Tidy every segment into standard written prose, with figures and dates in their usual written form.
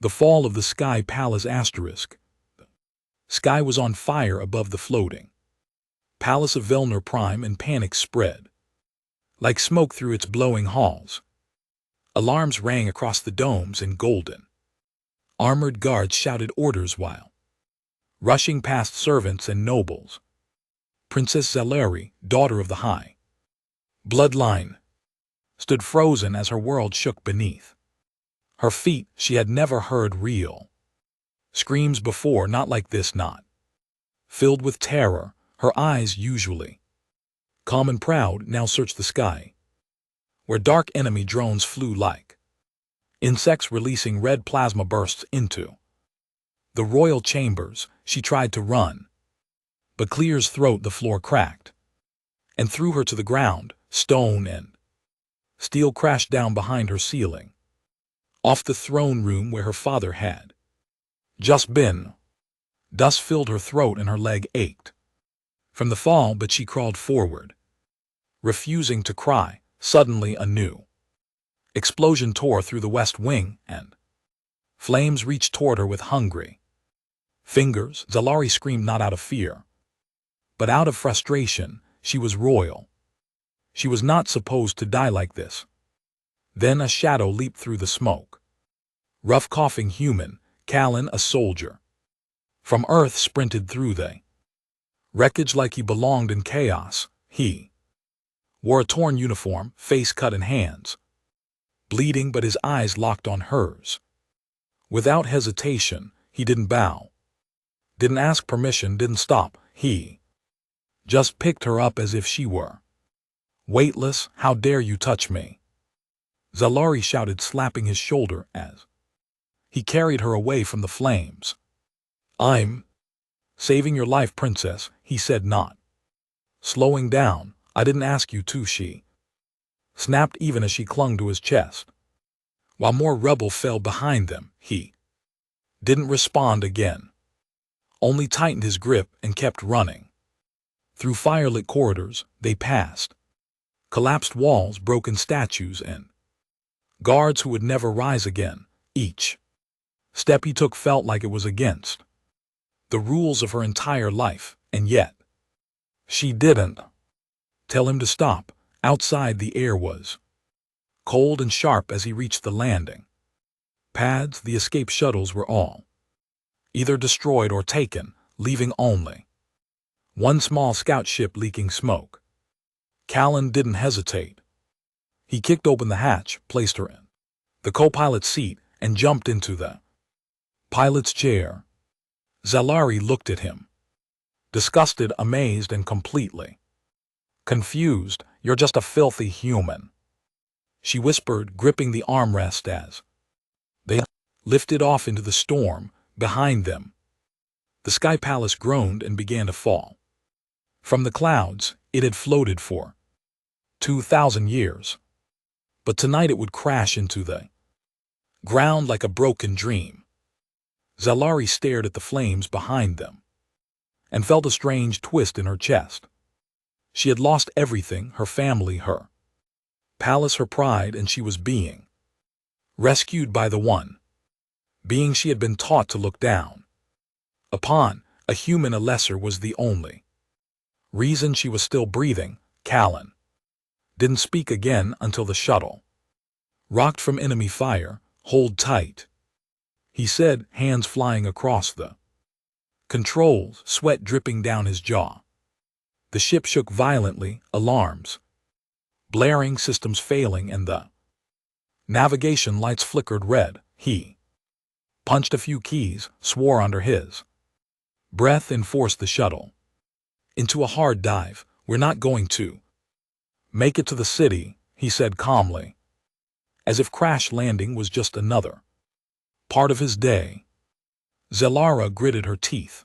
The fall of the Sky Palace asterisk. Sky was on fire above the floating Palace of Velnor Prime, and panic spread like smoke through its blowing halls. Alarms rang across the domes, and golden armored guards shouted orders while rushing past servants and nobles. Princess Zalari, daughter of the High Bloodline, stood frozen as her world shook beneath her feet. She had never heard real screams before, not like this, not filled with terror. Her eyes, usually calm and proud, now searched the sky, where dark enemy drones flew like insects, releasing red plasma bursts into the royal chambers. She tried to run, but Clear's throat, the floor cracked and threw her to the ground. Stone and steel crashed down behind her, ceiling off the throne room where her father had just been. Dust filled her throat and her leg ached from the fall, but she crawled forward, refusing to cry. Suddenly a new explosion tore through the west wing, and flames reached toward her with hungry fingers. Zalari screamed, not out of fear, but out of frustration. She was royal. She was not supposed to die like this. Then a shadow leaped through the smoke. Rough, coughing human, Callan, a soldier from Earth, sprinted through the wreckage like he belonged in chaos. He wore a torn uniform, face cut and hands bleeding, but his eyes locked on hers. Without hesitation, he didn't bow, didn't ask permission, didn't stop. He just picked her up as if she were weightless. "How dare you touch me?" Zalari shouted, slapping his shoulder as he carried her away from the flames. "I'm saving your life, princess," he said, not slowing down. "I didn't ask you to," she snapped, even as she clung to his chest. While more rubble fell behind them, he didn't respond again, only tightened his grip and kept running. Through firelit corridors, they passed collapsed walls, broken statues, and guards who would never rise again. Each step he took felt like it was against the rules of her entire life, and yet she didn't tell him to stop. Outside, the air was cold and sharp as he reached the landing pads. The escape shuttles were all either destroyed or taken, leaving only one small scout ship leaking smoke. Callan didn't hesitate. He kicked open the hatch, placed her in the co-pilot's seat, and jumped into the pilot's chair. Zalari looked at him, disgusted, amazed, and completely confused. "You're just a filthy human," she whispered, gripping the armrest as they lifted off into the storm behind them. The Sky Palace groaned and began to fall from the clouds. It had floated for 2,000 years, but tonight it would crash into the ground like a broken dream. Zalari stared at the flames behind them and felt a strange twist in her chest. She had lost everything, her family, her palace, her pride, and she was being rescued by the one being she had been taught to look down upon. A human, a lesser, was the only reason she was still breathing. Callan didn't speak again until the shuttle rocked from enemy fire. "Hold tight," he said, hands flying across the controls, sweat dripping down his jaw. The ship shook violently, alarms blaring, systems failing, and the navigation lights flickered red. He punched a few keys, swore under his breath, and forced the shuttle into a hard dive. "We're not going to make it to the city," he said calmly, as if crash landing was just another part of his day. Zalara gritted her teeth.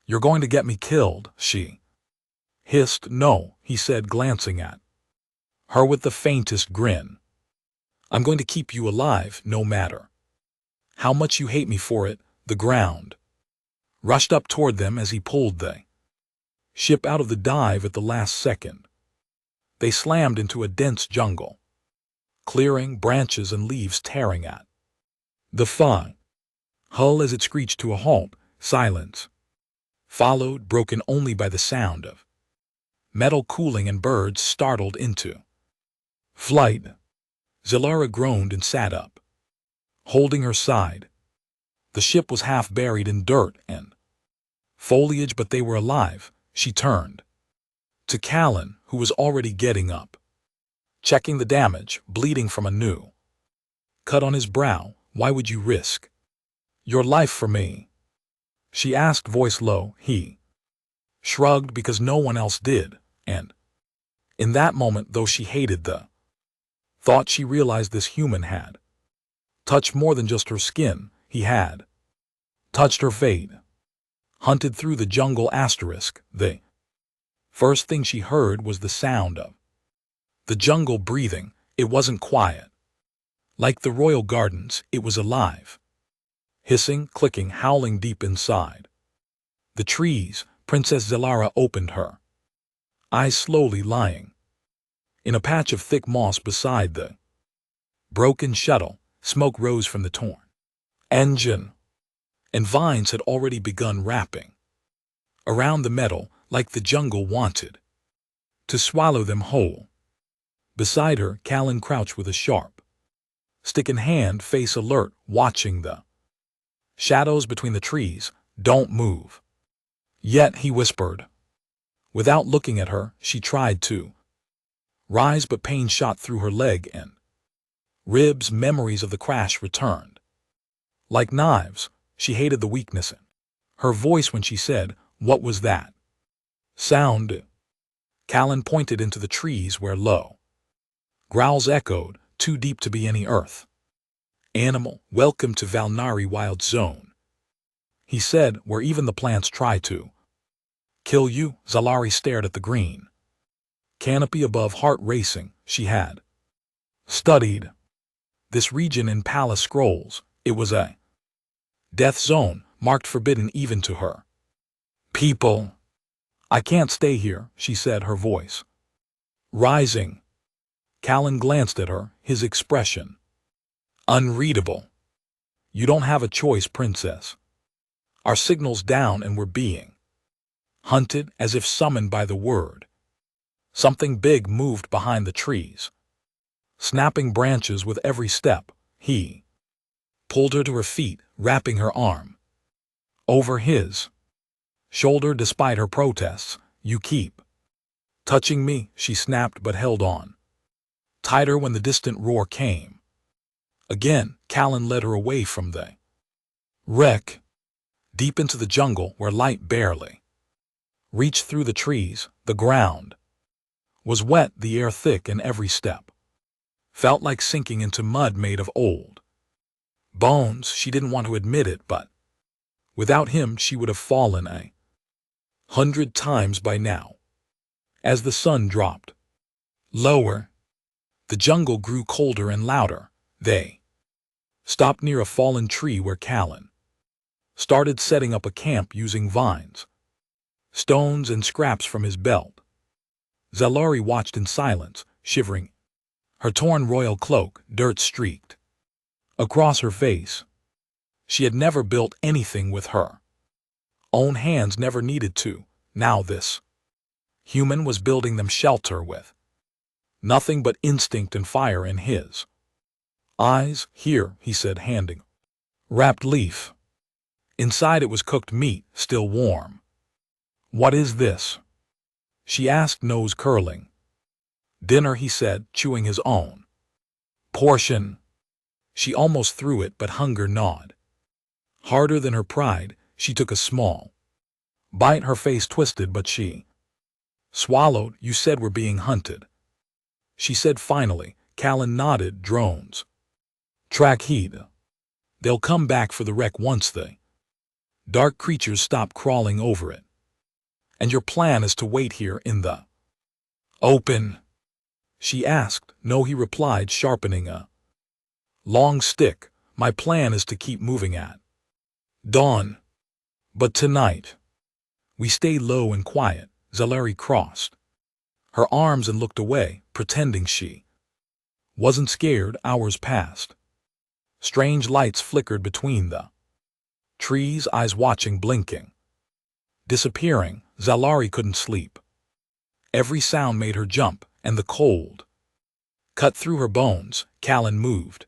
"You're going to get me killed," she hissed. "No," he said, glancing at her with the faintest grin. "I'm going to keep you alive, no matter how much you hate me for it." The ground rushed up toward them as he pulled the ship out of the dive at the last second. They slammed into a dense jungle, clearing, branches and leaves tearing at the fog. Hull as it screeched to a halt, silence. Followed, broken only by the sound of metal cooling and birds startled into flight. Zalara groaned and sat up, holding her side. The ship was half buried in dirt and foliage, but they were alive. She turned to Callan, who was already getting up, checking the damage, bleeding from a new cut on his brow. Why would you risk your life for me? She asked, voice low. He shrugged because no one else did, and in that moment, though she hated the thought, she realized this human had touched more than just her skin. He had touched her fate. Hunted through the jungle. The first thing she heard was the sound of the jungle breathing. It wasn't quiet like the royal gardens, it was alive. Hissing, clicking, howling deep inside the trees. Princess Zalara opened her eyes slowly, lying in a patch of thick moss beside the broken shuttle. Smoke rose from the torn engine, and vines had already begun wrapping around the metal like the jungle wanted to swallow them whole. Beside her, Callan crouched with a sharp stick in hand, face alert, watching the shadows between the trees. Don't move yet, he whispered. Without looking at her, she tried to rise, but pain shot through her leg and ribs. Memories of the crash returned like knives. She hated the weakness in her voice when she said, "What was that sound?" Callan pointed into the trees where low growls echoed, too deep to be any earth animal. "Welcome to Valnari Wild Zone," he said, "where even the plants try to kill you." Zalari stared at the green canopy above, heart racing. She had studied this region in palace scrolls. It was a death zone, marked forbidden even to her people. "I can't stay here," she said, her voice rising. Callan glanced at her, his expression unreadable. "You don't have a choice, princess. Our signal's down and we're being hunted." As if summoned by the word, something big moved behind the trees, snapping branches with every step. He pulled her to her feet, wrapping her arm over his shoulder despite her protests. "You keep touching me," she snapped, but held on tighter when the distant roar came. Again, Callan led her away from the wreck, deep into the jungle where light barely reached through the trees. The ground was wet, the air thick, and every step felt like sinking into mud made of old bones. She didn't want to admit it, but without him she would have fallen 100 times by now. As the sun dropped lower, the jungle grew colder and louder. They stopped near a fallen tree where Callan started setting up a camp using vines, stones, and scraps from his belt. Zalari watched in silence, shivering, her torn royal cloak dirt-streaked across her face. She had never built anything with her own hands, never needed to. Now this human was building them shelter with nothing but instinct and fire in his eyes. "Here," he said, handing wrapped leaf. Inside it was cooked meat, still warm. "What is this?" she asked, nose curling. "Dinner," he said, chewing his own portion. She almost threw it, but hunger gnawed harder than her pride. She took a small bite, her face twisted, but she swallowed. "You said we're being hunted," she said finally. Callan nodded. "Drones track heat. They'll come back for the wreck once the dark creatures stop crawling over it. And your plan is to wait here in the open?" she asked. "No," he replied, sharpening a long stick. "My plan is to keep moving at dawn. But tonight, we stay low and quiet." Zalari crossed her arms and looked away, pretending she wasn't scared. Hours passed. Strange lights flickered between the Trees, eyes watching, blinking. Disappearing, Zalari couldn't sleep. Every sound made her jump, and the cold cut through her bones. Callan moved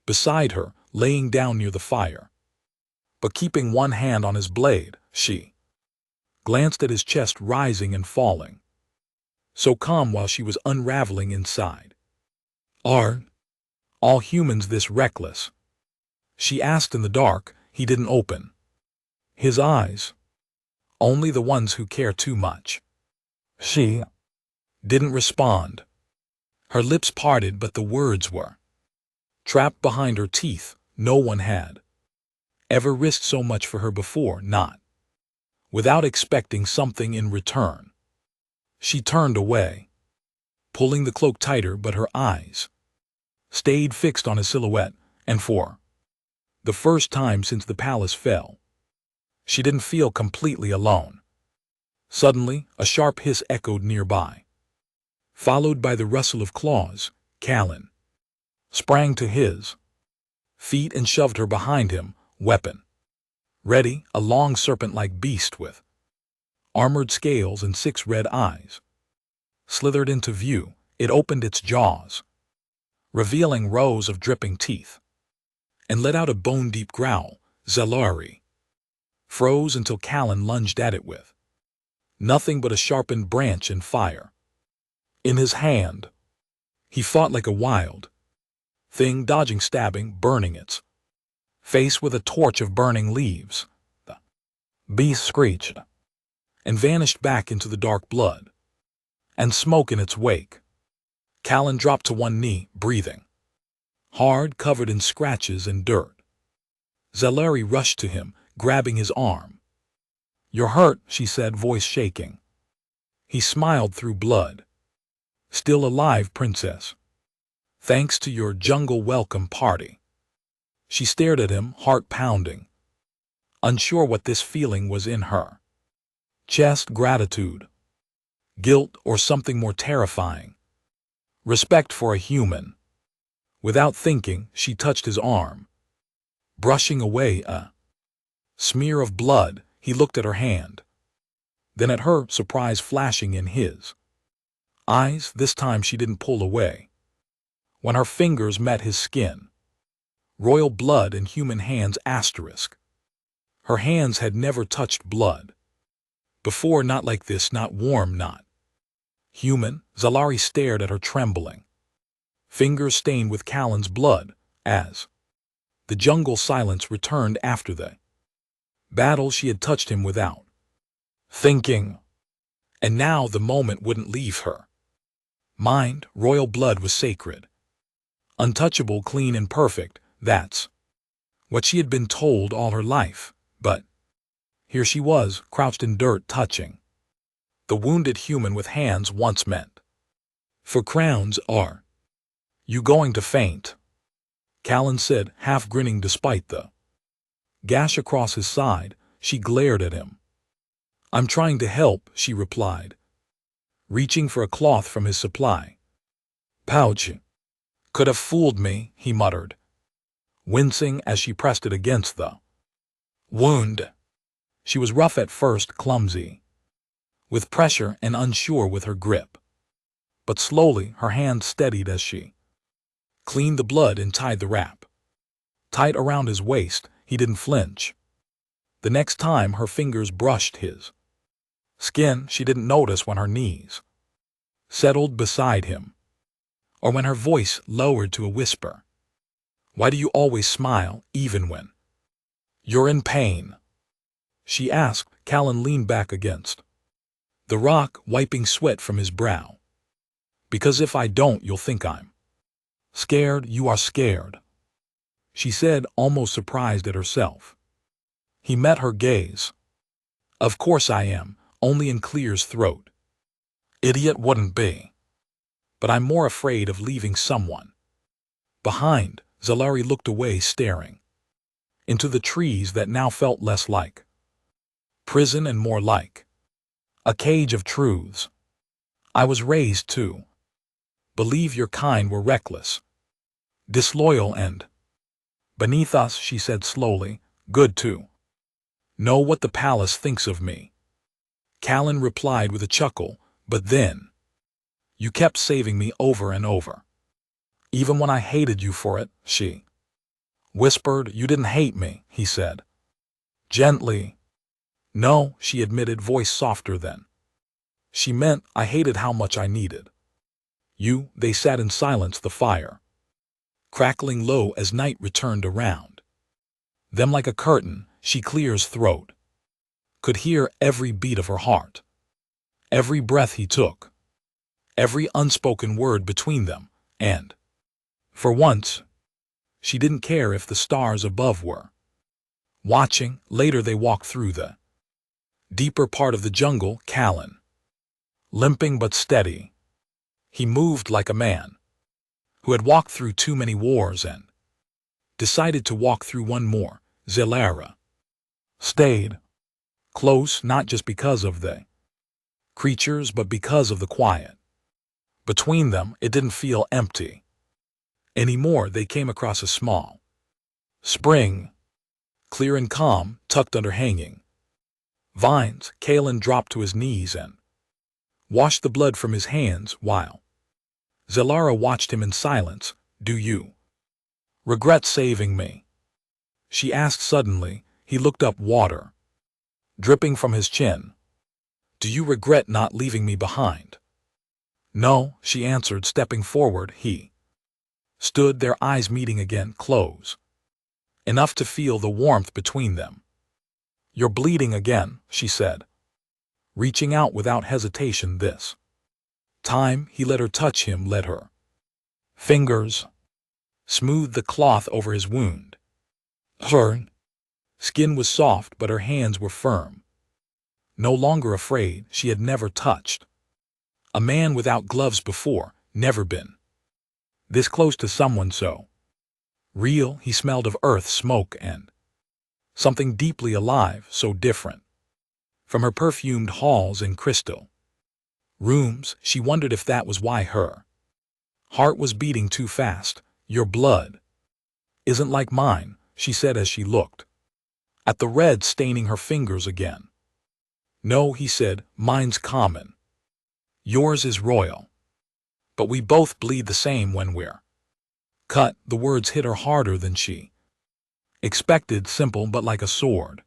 beside her, laying down near the fire. But keeping one hand on his blade, she glanced at his chest rising and falling. So calm while she was unraveling inside. Are all humans this reckless? She asked in the dark. He didn't open his eyes. Only the ones who care too much. She didn't respond. Her lips parted, but the words were trapped behind her teeth. No one had ever risked so much for her before, not without expecting something in return. She turned away, pulling the cloak tighter, but her eyes stayed fixed on his silhouette, and for the first time since the palace fell, she didn't feel completely alone. Suddenly, a sharp hiss echoed nearby, followed by the rustle of claws. Callan sprang to his feet and shoved her behind him, weapon ready, a long serpent-like beast with armored scales and 6 red eyes slithered into view. It opened its jaws, revealing rows of dripping teeth, and let out a bone-deep growl. Zalari froze until Callan lunged at it with nothing but a sharpened branch and fire in his hand. He fought like a wild thing, dodging, stabbing, burning its face with a torch of burning leaves. The beast screeched and vanished back into the dark blood and smoke in its wake. Callan dropped to one knee, breathing hard, covered in scratches and dirt. Zalari rushed to him, grabbing his arm. "You're hurt," she said, voice shaking. He smiled through blood. "Still alive, princess. Thanks to your jungle welcome party." She stared at him, heart pounding, unsure what this feeling was in her chest: gratitude, guilt, or something more terrifying. Respect for a human. Without thinking, she touched his arm, brushing away a smear of blood. He looked at her hand, then at her, surprise flashing in his eyes. This time she didn't pull away. When her fingers met his skin, royal blood and human hands asterisk. Her hands had never touched blood before, not like this, not warm, not human. Zalari stared at her, trembling, fingers stained with Callan's blood, as the jungle silence returned after the battle. She had touched him without thinking, and now the moment wouldn't leave her mind. Royal blood was sacred, untouchable, clean and perfect. That's what she had been told all her life. But here she was, crouched in dirt, touching the wounded human with hands once meant for crowns. "Are you going to faint?" Callan said, half grinning despite the gash across his side. She glared at him. "I'm trying to help," she replied, reaching for a cloth from his supply pouch. "Could have fooled me," he muttered, wincing as she pressed it against the wound. She was rough at first, clumsy with pressure and unsure with her grip. But slowly her hand steadied as she cleaned the blood and tied the wrap tight around his waist. He didn't flinch. The next time her fingers brushed his skin, she didn't notice when her knees settled beside him, or when her voice lowered to a whisper. "Why do you always smile, even when you're in pain?" she asked. Callan leaned back against the rock, wiping sweat from his brow. "Because if I don't, you'll think I'm scared." "You are scared," she said, almost surprised at herself. He met her gaze. "Of course I am," only in Clear's throat. "Idiot wouldn't be. But I'm more afraid of leaving someone behind." Zalari looked away, staring into the trees that now felt less like prison and more like a cage of truths. "I was raised to believe your kind were reckless, disloyal, and beneath us," she said slowly. Good to know what the palace thinks of me. Callan replied with a chuckle, but then, you kept saving me over and over. Even when I hated you for it, she whispered. You didn't hate me, he said. Gently. No, she admitted, voice softer then. She meant I hated how much I needed you. They sat in silence, the fire crackling low as night returned around them like a curtain. She clears throat, could hear every beat of her heart, every breath he took, every unspoken word between them, and, for once, she didn't care if the stars above were watching. Later they walked through the deeper part of the jungle, Callan limping but steady. He moved like a man who had walked through too many wars and decided to walk through one more. Zilara stayed close, not just because of the creatures but because of the quiet. Between them, it didn't feel empty anymore. They came across a small spring, clear and calm, tucked under hanging vines. Callan dropped to his knees and washed the blood from his hands while Zilara watched him in silence. Do you regret saving me? She asked suddenly. He looked up, water dripping from his chin. Do you regret not leaving me behind? No, she answered, stepping forward. He stood, their eyes meeting again, close enough to feel the warmth between them. You're bleeding again, she said, reaching out without hesitation. This time he let her touch him, let her fingers smooth the cloth over his wound. Her skin was soft, but her hands were firm. No longer afraid. She had never touched a man without gloves before, never been this close to someone so real. He smelled of earth, smoke, and something deeply alive, so different from her perfumed halls and crystal rooms. She wondered if that was why her heart was beating too fast. Your blood isn't like mine, she said as she looked at the red staining her fingers again. No, he said, mine's common. Yours is royal. But we both bleed the same when we're cut. The words hit her harder than she expected, simple but like a sword.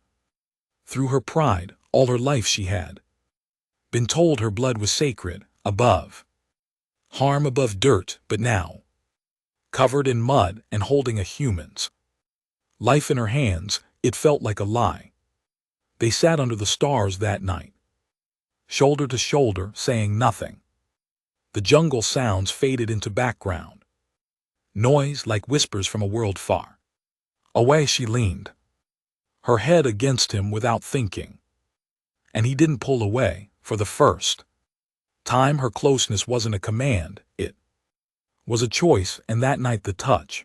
Through her pride, all her life she had been told her blood was sacred, above harm, above dirt, but now, covered in mud and holding a human's life in her hands, it felt like a lie. They sat under the stars that night, shoulder to shoulder, saying nothing. The jungle sounds faded into background noise like whispers from a world far away. She leaned her head against him without thinking, and he didn't pull away. For the first time, her closeness wasn't a command, it was a choice. And that night, the touch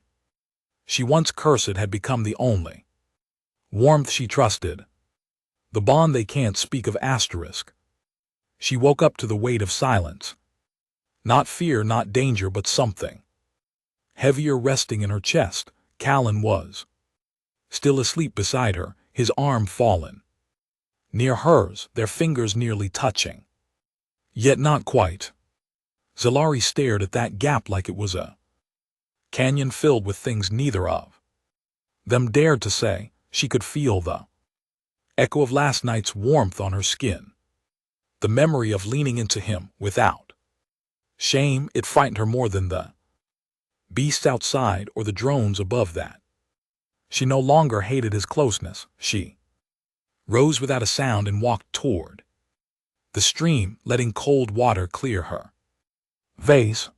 she once cursed had become the only warmth she trusted, the bond they can't speak of. Asterisk. She woke up to the weight of silence. Not fear, not danger, but something heavier resting in her chest. Callan was still asleep beside her, his arm fallen near hers, their fingers nearly touching, yet not quite. Zilari stared at that gap like it was a canyon filled with things neither of them dared to say. She could feel the echo of last night's warmth on her skin, the memory of leaning into him without shame. It frightened her more than the beasts outside or the drones above that. She no longer hated his closeness. She rose without a sound and walked toward the stream, letting cold water clear her face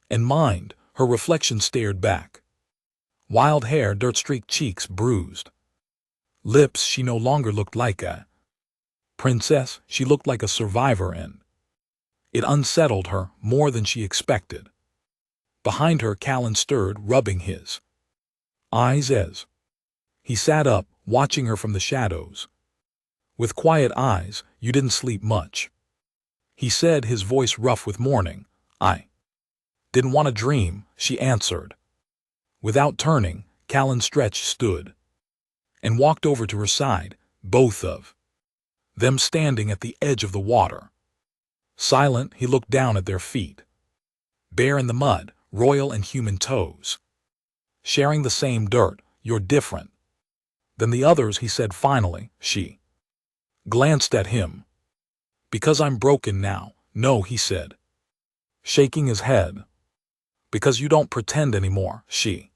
and mind. Her reflection stared back. Wild hair, dirt-streaked cheeks, bruised lips. She no longer looked like a princess. She looked like a survivor, and it unsettled her more than she expected. Behind her, Callan stirred, rubbing his eyes as he sat up, watching her from the shadows. With quiet eyes, you didn't sleep much, he said, his voice rough with mourning. I didn't want to dream, she answered. Without turning, Callan stretched, stood and walked over to her side, both of them standing at the edge of the water. Silent, he looked down at their feet. Bare in the mud, royal and human toes. Sharing the same dirt, you're different than the others, he said finally. She glanced at him. Because I'm broken now. No, he said, shaking his head. Because you don't pretend anymore. She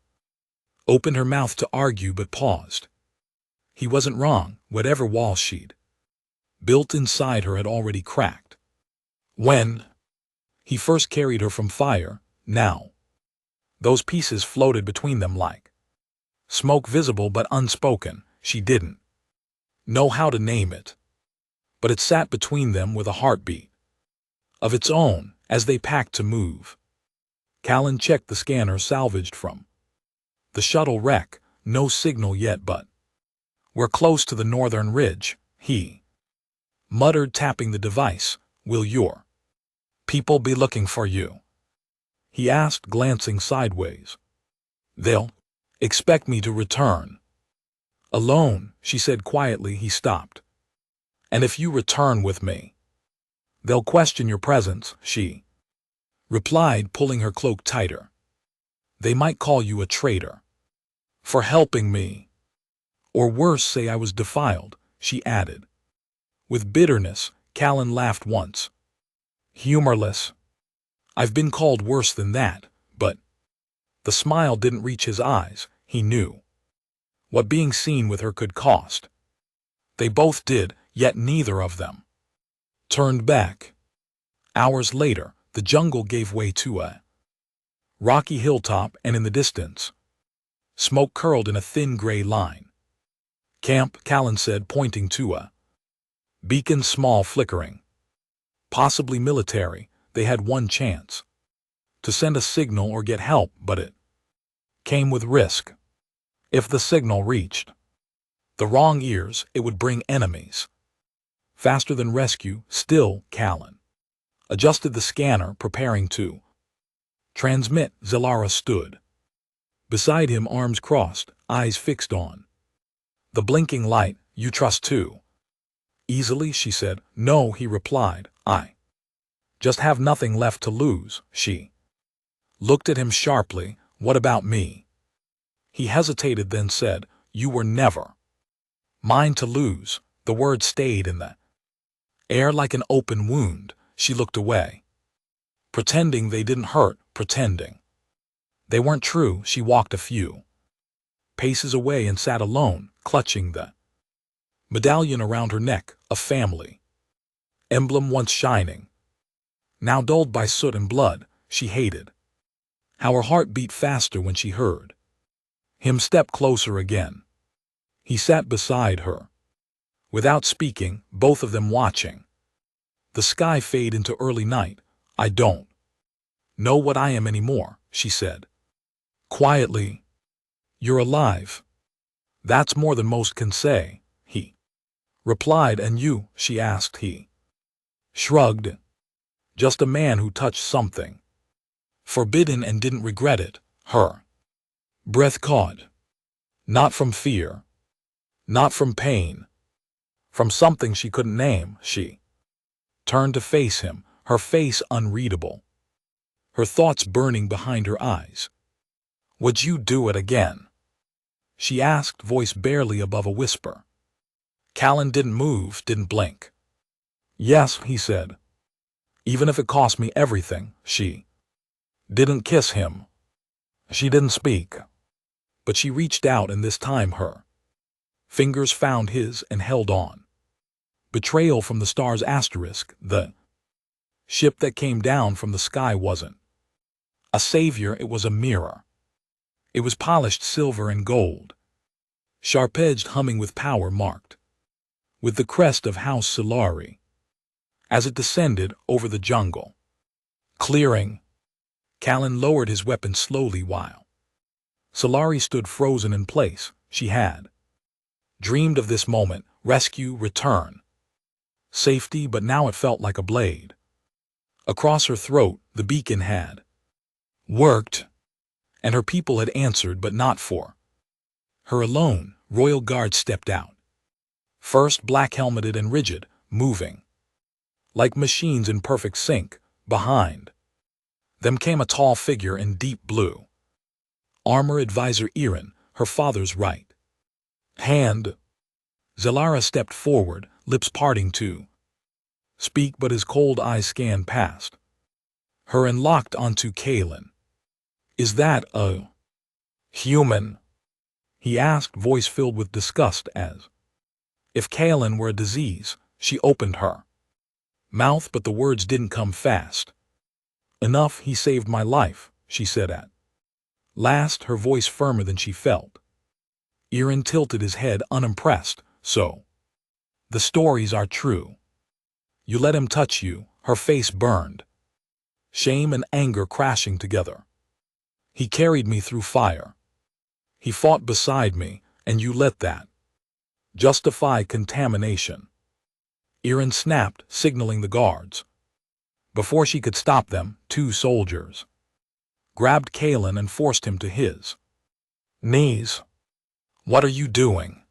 opened her mouth to argue but paused. He wasn't wrong. Whatever wall she'd built inside her had already cracked. When he first carried her from fire, now those pieces floated between them like smoke, visible but unspoken. She didn't know how to name it, but it sat between them with a heartbeat of its own as they packed to move. Callan checked the scanner salvaged from the shuttle wreck. No signal yet, but we're close to the northern ridge, he muttered, tapping the device. Will your people be looking for you? He asked, glancing sideways. They'll expect me to return. Alone, she said quietly. He stopped. And if you return with me, they'll question your presence, she replied, pulling her cloak tighter. They might call you a traitor for helping me. Or worse, say I was defiled, she added. With bitterness, Callan laughed once. Humorless. I've been called worse than that, but the smile didn't reach his eyes. He knew what being seen with her could cost. They both did, yet neither of them turned back. Hours later, the jungle gave way to a rocky hilltop, and in the distance, smoke curled in a thin gray line. Camp, Callan said, pointing to a beacon, small, flickering. Possibly military. They had one chance to send a signal or get help, but it came with risk. If the signal reached the wrong ears, it would bring enemies faster than rescue. Still, Callan adjusted the scanner, preparing to transmit. Zilara stood beside him, arms crossed, eyes fixed on the blinking light. You trust too easily, she said. No, he replied. I just have nothing left to lose. She looked at him sharply. What about me? He hesitated, then said, you were never mine to lose. The word stayed in the air like an open wound. She looked away, pretending they didn't hurt, pretending they weren't true. She walked a few paces away and sat alone, clutching the medallion around her neck, a family emblem once shining, now dulled by soot and blood. She hated how her heart beat faster when she heard him step closer again. He sat beside her, without speaking, both of them watching the sky fade into early night. I don't know what I am anymore, she said quietly. You're alive. That's more than most can say, he replied. And you? She asked. He shrugged. Just a man who touched something forbidden and didn't regret it. Her breath caught. Not from fear, not from pain, from something she couldn't name. She turned to face him, her face unreadable, her thoughts burning behind her eyes. Would you do it again? She asked, voice barely above a whisper. Callan didn't move, didn't blink. Yes, he said. Even if it cost me everything. She didn't kiss him. She didn't speak. But she reached out, and this time her fingers found his and held on. Betrayal from the stars. The ship that came down from the sky wasn't a savior, it was a mirror. It was polished silver and gold, sharp-edged, humming with power, marked with the crest of House Solari. As it descended over the jungle clearing, Callan lowered his weapon slowly while Solari stood frozen in place. She had dreamed of this moment, rescue, return, safety, but now it felt like a blade across her throat. The beacon had worked, and her people had answered, but not for her alone. Royal guards stepped out. First black-helmeted and rigid, moving like machines in perfect sync. Behind them came a tall figure in deep blue armor, advisor Irin, her father's right hand. Zelara stepped forward, lips parting to speak, but his cold eyes scanned past her and locked onto Kaelin. "Is that a human?" he asked, voice filled with disgust, as if Kaelin were a disease. She opened her mouth, but the words didn't come fast enough. "He saved my life," she said at last, her voice firmer than she felt. Irin tilted his head, unimpressed. "So the stories are true? You let him touch you?" Her face burned, shame and anger crashing together. "He carried me through fire. He fought beside me, and you let that justify contamination?" Irin snapped, signaling the guards. Before she could stop them, 2 soldiers grabbed Kaelin and forced him to his knees. "What are you doing?"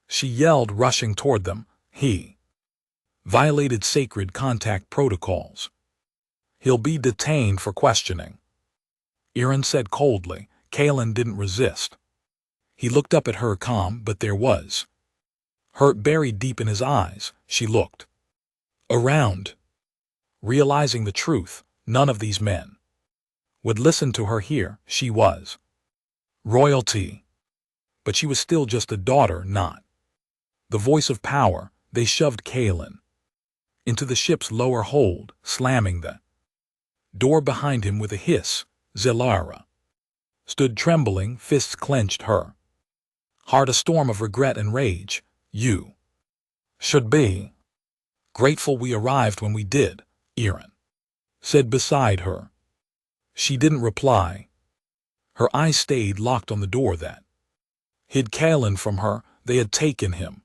she yelled, rushing toward them. "He violated sacred contact protocols. He'll be detained for questioning," Irin said coldly. Kaelin didn't resist. He looked up at her, calm, but there was hurt buried deep in his eyes. She looked around, realizing the truth. None of these men would listen to her here. She was royalty, but she was still just a daughter, not the voice of power. They shoved Kaelin into the ship's lower hold, slamming the door behind him with a hiss. Zelara stood trembling, fists clenched, her heart a storm of regret and rage. "You should be grateful we arrived when we did," Irin said beside her. She didn't reply. Her eyes stayed locked on the door that hid Kaelin from her. They had taken him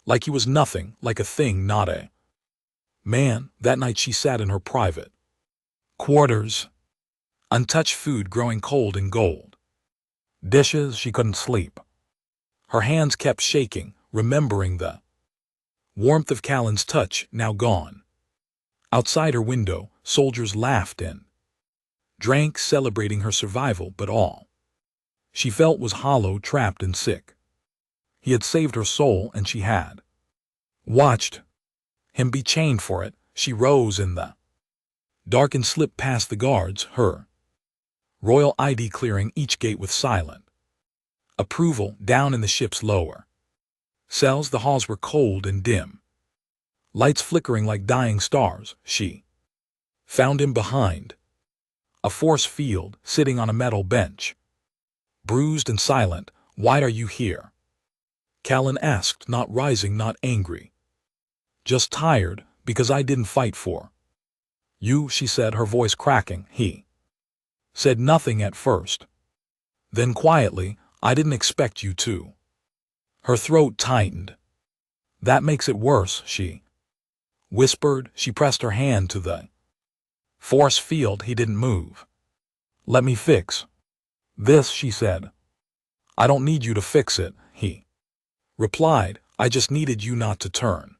like he was nothing, like a thing, not a man. That night she sat in her private quarters, untouched food growing cold in gold dishes. She couldn't sleep. Her hands kept shaking, remembering the warmth of Kaelin's touch, now gone. Outside her window, soldiers laughed and drank, celebrating her survival, but all she felt was hollow, trapped and sick. He had saved her soul, and she had watched him be chained for it. She rose in the dark and slipped past the guards, her royal ID clearing each gate with silent approval. Down in the ship's lower cells, the halls were cold and dim, lights flickering like dying stars. She found him behind a force field, sitting on a metal bench, bruised and silent. "Why are you here?" Kaelin asked, not rising, not angry. "Just tired, because I didn't fight for you," she said, her voice cracking. He said nothing at first. Then quietly, "I didn't expect you to." Her throat tightened. "That makes it worse," she whispered. She pressed her hand to the force field. He didn't move. "Let me fix this," she said. "I don't need you to fix it," he replied. "I just needed you not to turn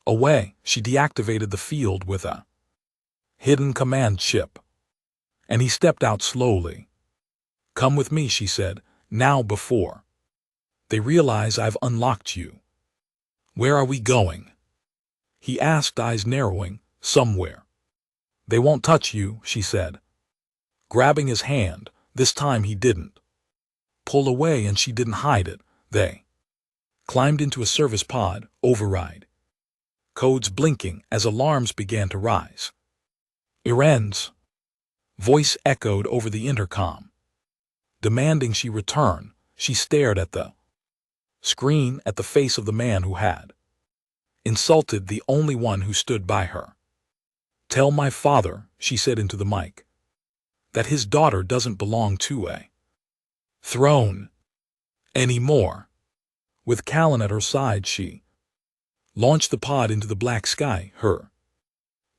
away." She deactivated the field with a hidden command chip, and he stepped out slowly. "Come with me," she said, "now before they realize I've unlocked you." "Where are we going?" he asked, eyes narrowing. "Somewhere they won't touch you," she said, grabbing his hand. This time he didn't pull away, and she didn't hide it. They climbed into a service pod, override codes blinking as alarms began to rise. Irin's voice echoed over the intercom, demanding she return. She stared at the screen, at the face of the man who had insulted the only one who stood by her. "Tell my father," she said into the mic, "that his daughter doesn't belong to a throne anymore." With Kaelin at her side, she launched the pod into the black sky, her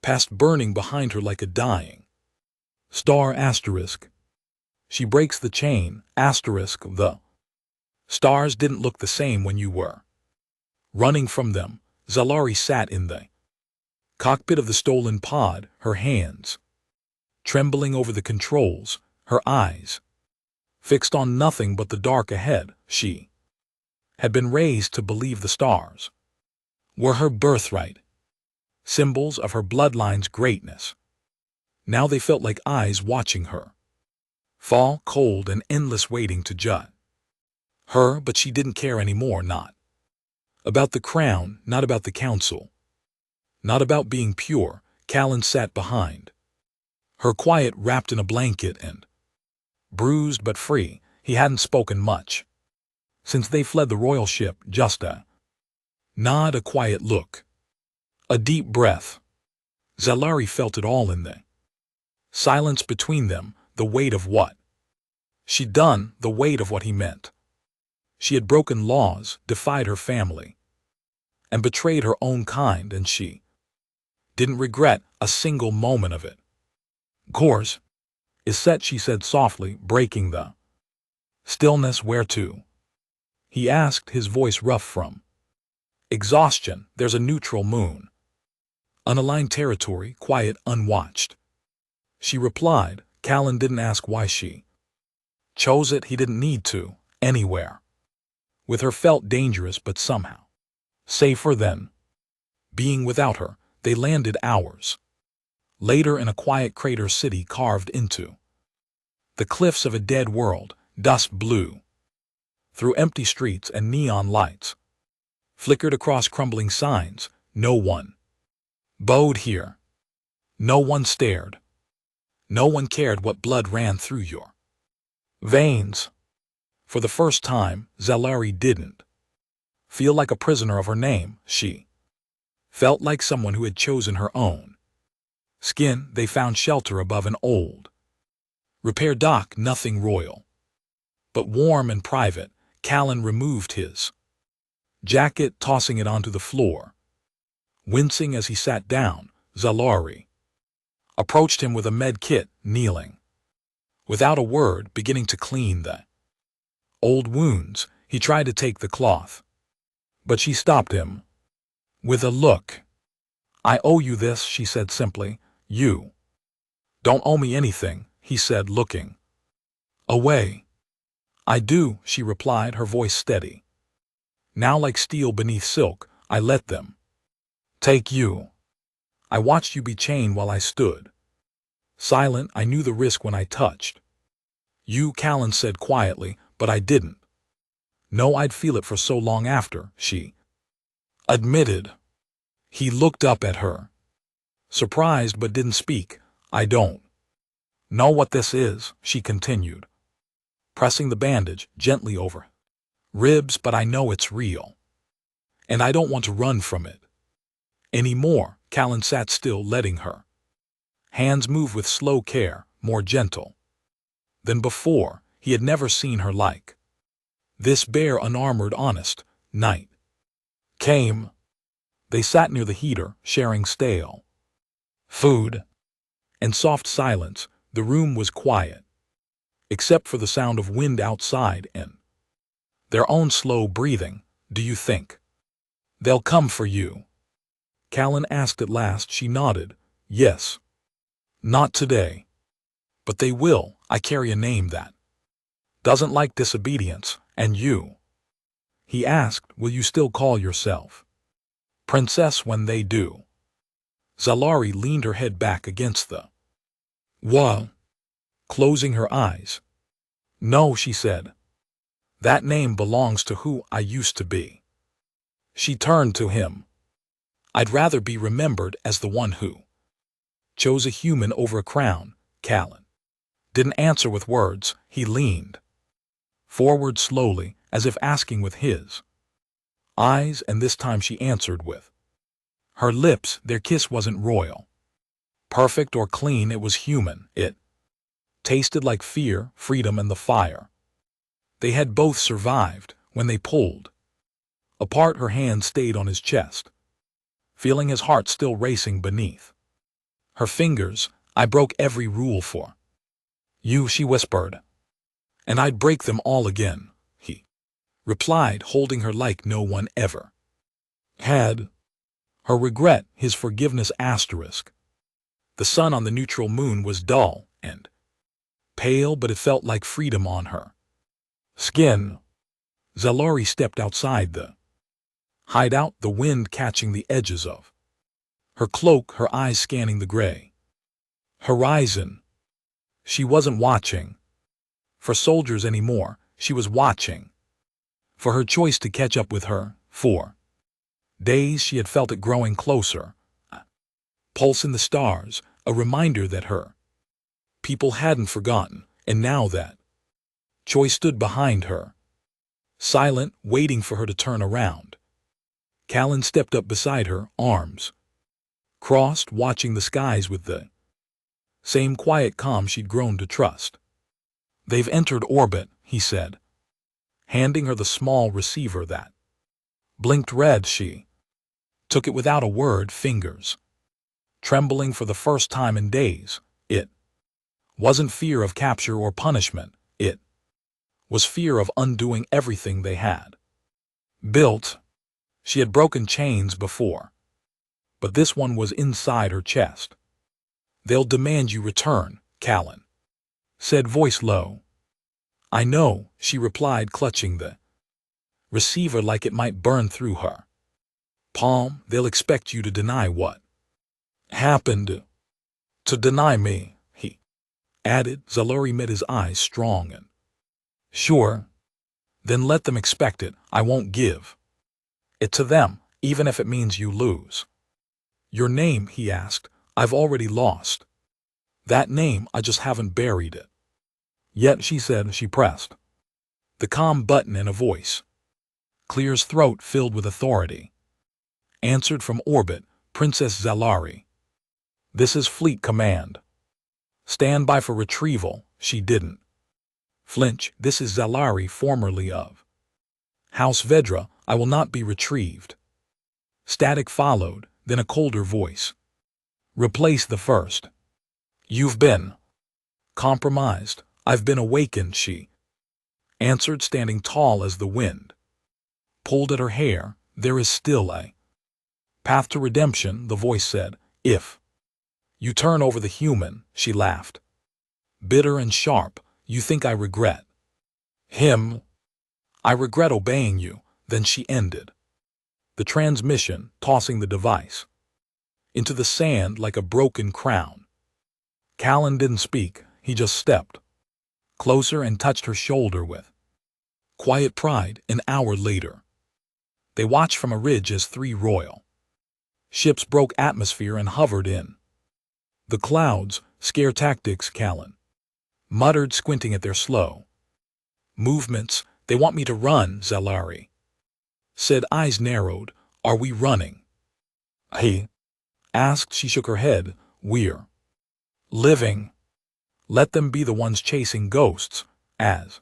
past burning behind her like a dying star. Asterisk. She breaks the chain. Asterisk. The Stars didn't look the same when you were running from them. Zalari sat in the cockpit of the stolen pod, her hands trembling over the controls, her eyes fixed on nothing but the dark ahead. She had been raised to believe the stars were her birthright, symbols of her bloodline's greatness. Now they felt like eyes watching her fall, cold and endless, waiting to judge her, but she didn't care anymore. Not about the crown, not about the council, not about being pure. Callan sat behind her, quiet, wrapped in a blanket and bruised but free. He hadn't spoken much since they fled the royal ship. Just a nod, a quiet look, a deep breath. Zalari felt it all in the silence between them, the weight of what she'd done, the weight of what he meant. She had broken laws, defied her family, and betrayed her own kind, and she didn't regret a single moment of it. "Course is set," she said softly, breaking the stillness. "Where to?" he asked, his voice rough from exhaustion. "There's a neutral moon. Unaligned territory, quiet, unwatched," she replied. Callan didn't ask why she chose it. He didn't need to. Anywhere with her felt dangerous, but somehow safer than being without her. They landed hours later in a quiet crater city carved into the cliffs of a dead world. Dust blew through empty streets and neon lights flickered across crumbling signs. No one bowed here. No one stared. No one cared what blood ran through your veins. For the first time, Zalari didn't feel like a prisoner of her name. She felt like someone who had chosen her own skin. They found shelter above an old repair dock, nothing royal, but warm and private. Callan removed his jacket, tossing it onto the floor. Wincing as he sat down, Zalari approached him with a med kit, kneeling without a word, beginning to clean the old wounds. He tried to take the cloth, but she stopped him with a look. "I owe you this," she said simply. "You don't owe me anything," he said, looking away. "I do," she replied, her voice steady, now like steel beneath silk. "I let them take you. I watched you be chained while I stood silent. I knew the risk when I touched you," Callan said quietly, "but I didn't know I'd feel it for so long after," she admitted. He looked up at her, surprised, but didn't speak. "I don't know what this is," she continued, pressing the bandage gently over ribs, "but I know it's real, and I don't want to run from it anymore." Callan sat still, letting her hands move with slow care, more gentle than before. He had never seen her like this, bare, unarmored, honest. Night came. They sat near the heater, sharing stale food and soft silence. The room was quiet, except for the sound of wind outside and their own slow breathing. "Do you think they'll come for you?" Callan asked at last. She nodded. "Yes. Not today. But they will. I carry a name that doesn't like disobedience. And you?" he asked. "Will you still call yourself Princess when they do?" Zalari leaned her head back against the wall, closing her eyes. "No," she said. "That name belongs to who I used to be." She turned to him. "I'd rather be remembered as the one who chose a human over a crown." Callan didn't answer with words. He leaned forward slowly, as if asking with his eyes, and this time she answered with her lips. Their kiss wasn't royal, perfect, or clean. It was human. It tasted like fear, freedom, and the fire they had both survived. When they pulled apart, her hand stayed on his chest, feeling his heart still racing beneath her fingers. "I broke every rule for you," she whispered, "and I'd break them all again." He replied, holding her like no one ever had. Her regret, his forgiveness asterisk. The sun on the neutral moon was dull and pale, but it felt like freedom on her skin. Zalari stepped outside the hideout, the wind catching the edges of her cloak, her eyes scanning the gray horizon. She wasn't watching for soldiers anymore. She was watching for her choice to catch up with her. For days she had felt it growing closer, a pulse in the stars, a reminder that her people hadn't forgotten, and now that choice stood behind her, silent, waiting for her to turn around. Callan stepped up beside her, arms crossed, watching the skies with the same quiet calm she'd grown to trust. "They've entered orbit," he said, handing her the small receiver that blinked red. She took it without a word, fingers trembling for the first time in days. It wasn't fear of capture or punishment. It was fear of undoing everything they had built. She had broken chains before, but this one was inside her chest. "They'll demand you return," Callan said, voice low. "I know," she replied, clutching the receiver like it might burn through her palm. "They'll expect you to deny what happened." "To deny me," he added. Zalari met his eyes, strong and sure. "Then let them expect it. I won't give it to them, even if it means you lose." "Your name?" he asked. "I've already lost that name. I just haven't buried it yet," she said. She pressed the calm button, and a voice, Clear's throat filled with authority, answered from orbit. "Princess Zalari, this is Fleet Command. Stand by for retrieval." She didn't flinch. "This is Zalari, formerly of House Vedra. I will not be retrieved." Static followed, then a colder voice replaced the first. "You've been compromised." "I've been awakened," she answered, standing tall as the wind pulled at her hair. "There is still a path to redemption," the voice said. "If you turn over the human." She laughed, bitter and sharp. "You think I regret him?" "I regret obeying you." Then she ended the transmission, tossing the device into the sand like a broken crown. Callan didn't speak. He just stepped closer and touched her shoulder with quiet pride. An hour later, they watched from a ridge as 3 royal ships broke atmosphere and hovered in the clouds. "Scare tactics," Callan muttered, squinting at their slow movements. "They want me to run," Zalari said, eyes narrowed. "Are we running?" he asked. She shook her head. "We're living. Let them be the ones chasing ghosts." As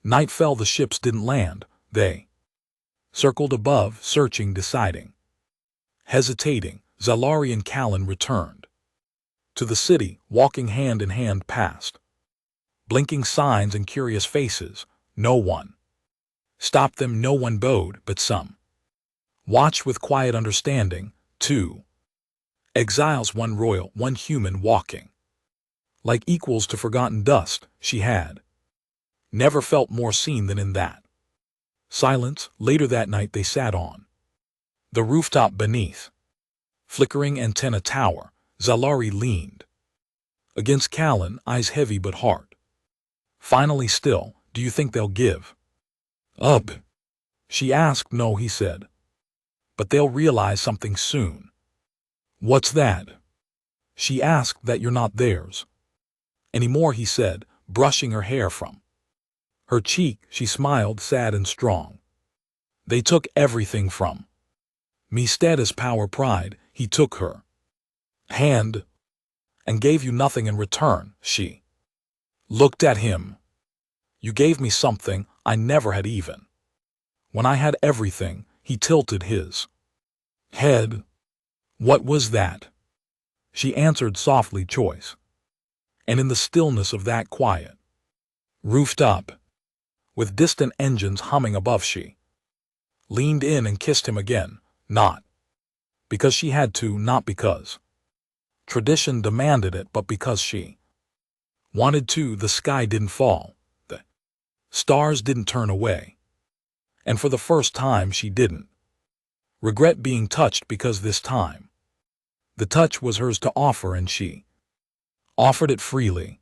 night fell, the ships didn't land. They circled above, searching, deciding, hesitating. Zalari and Callan returned to the city, walking hand in hand past blinking signs and curious faces. No one stopped them, no one bowed, but some watched with quiet understanding. 2 exiles, 1 royal, 1 human, walking like equals to forgotten dust. She had never felt more seen than in that silence. Later that night they sat on the rooftop beneath flickering antenna tower. Zalari leaned against Callan, eyes heavy but heart finally still. "Do you think they'll give up?" she asked. "No," he said, "but they'll realize something soon." "What's that?" she asked. "That you're not theirs anymore," he said, brushing her hair from her cheek. She smiled, sad and strong. "They took everything from me, status, power, pride." He took her hand and gave you nothing in return. She looked at him. "You gave me something I never had, even when I had everything." He tilted his head. "What was that?" She answered softly, "Choice." And in the stillness of that quiet rooftop, with distant engines humming above. She leaned in and kissed him again, not because she had to, not because tradition demanded it, but because she wanted to. The sky didn't fall. The stars didn't turn away. And for the first time she didn't regret being touched, because this time the touch was hers to offer, and she offered it freely.